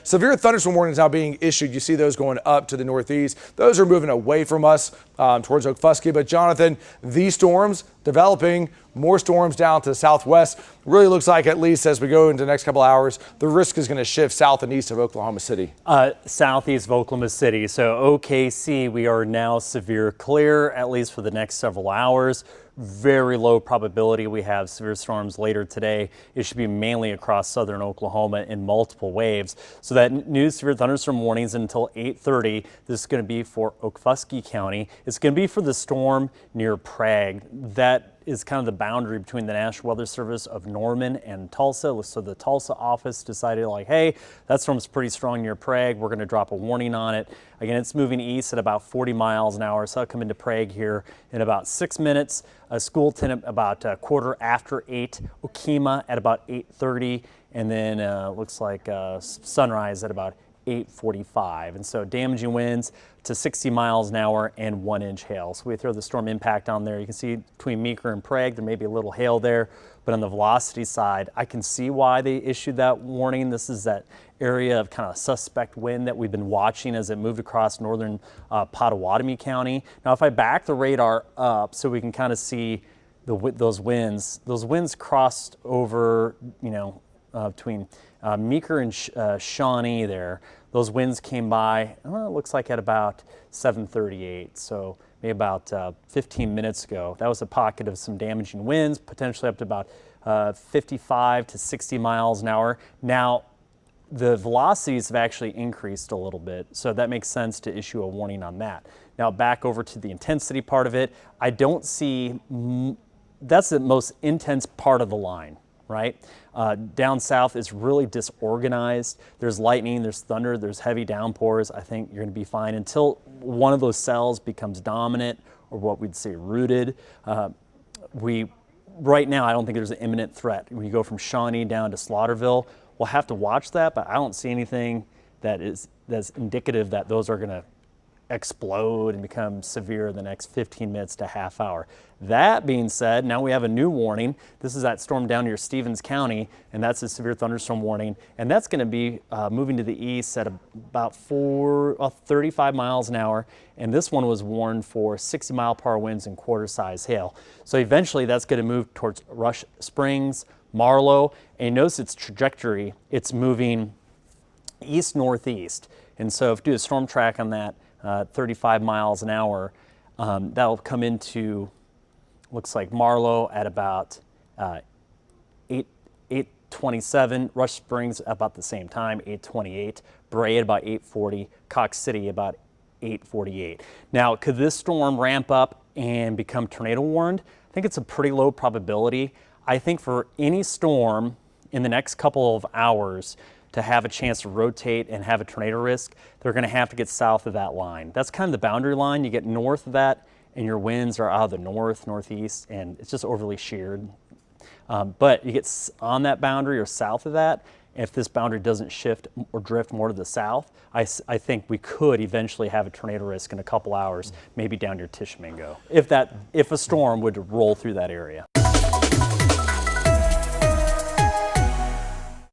Severe thunderstorm warnings now being issued. You see those going up to the northeast. Those are moving away from us towards Okfuskee. But Jonathan, these storms developing, more storms down to the southwest. Really looks like, at least as we go into the next couple hours, the risk is going to shift south and east of Oklahoma City. Southeast of Oklahoma City. So OKC, we are now severe clear, at least for the next several hours. Very low probability we have severe storms later today. It should be mainly across southern Oklahoma in multiple waves. So that new severe thunderstorm warnings until 8:30. This is going to be for Okfuskee County. It's going to be for the storm near Prague. That is kind of the boundary between the National Weather Service of Norman and Tulsa. So the Tulsa office decided, like, hey, that storm's pretty strong near Prague. We're going to drop a warning on it. Again, it's moving east at about 40 miles an hour. So I'll come into Prague here in about 6 minutes. Schoolton at about 8:15. Okemah at about 8:30. And then looks like Sunrise at about 8:45. And so damaging winds to 60 miles an hour and 1-inch hail. So we throw the storm impact on there. You can see between Meeker and Prague, there may be a little hail there, but on the velocity side, I can see why they issued that warning. This is that area of kind of suspect wind that we've been watching as it moved across northern Pottawatomie County. Now, if I back the radar up so we can kind of see those winds crossed over, between Meeker and Shawnee there. Those winds came by, it looks like at about 7:38, so maybe about 15 minutes ago. That was a pocket of some damaging winds, potentially up to about 55 to 60 miles an hour. Now, the velocities have actually increased a little bit, so that makes sense to issue a warning on that. Now, back over to the intensity part of it, I don't see, that's the most intense part of the line. Right? Down south is really disorganized. There's lightning, there's thunder, there's heavy downpours. I think you're going to be fine until one of those cells becomes dominant, or what we'd say rooted. Right now, I don't think there's an imminent threat. When you go from Shawnee down to Slaughterville, we'll have to watch that, but I don't see anything that's indicative that those are going to explode and become severe in the next 15 minutes to half hour. That being said, now we have a new warning. This is that storm down near Stevens County, and that's a severe thunderstorm warning, and that's going to be moving to the east at about 35 miles an hour, and this one was warned for 60-mile-per-hour winds and quarter-size hail. So eventually that's going to move towards Rush Springs, Marlow, and notice its trajectory. It's moving east-northeast, and so if you do a storm track on that, 35 miles an hour, that'll come into, looks like Marlow at about 8:27, Rush Springs about the same time, 8:28, Bray at about 8:40, Cox City about 8:48. Now, could this storm ramp up and become tornado warned? I think it's a pretty low probability. I think for any storm in the next couple of hours to have a chance to rotate and have a tornado risk, they're going to have to get south of that line. That's kind of the boundary line. You get north of that, and your winds are out of the north, northeast, and it's just overly sheared. But you get on that boundary or south of that, if this boundary doesn't shift or drift more to the south, I think we could eventually have a tornado risk in a couple hours, maybe down near Tishomingo, if a storm would roll through that area.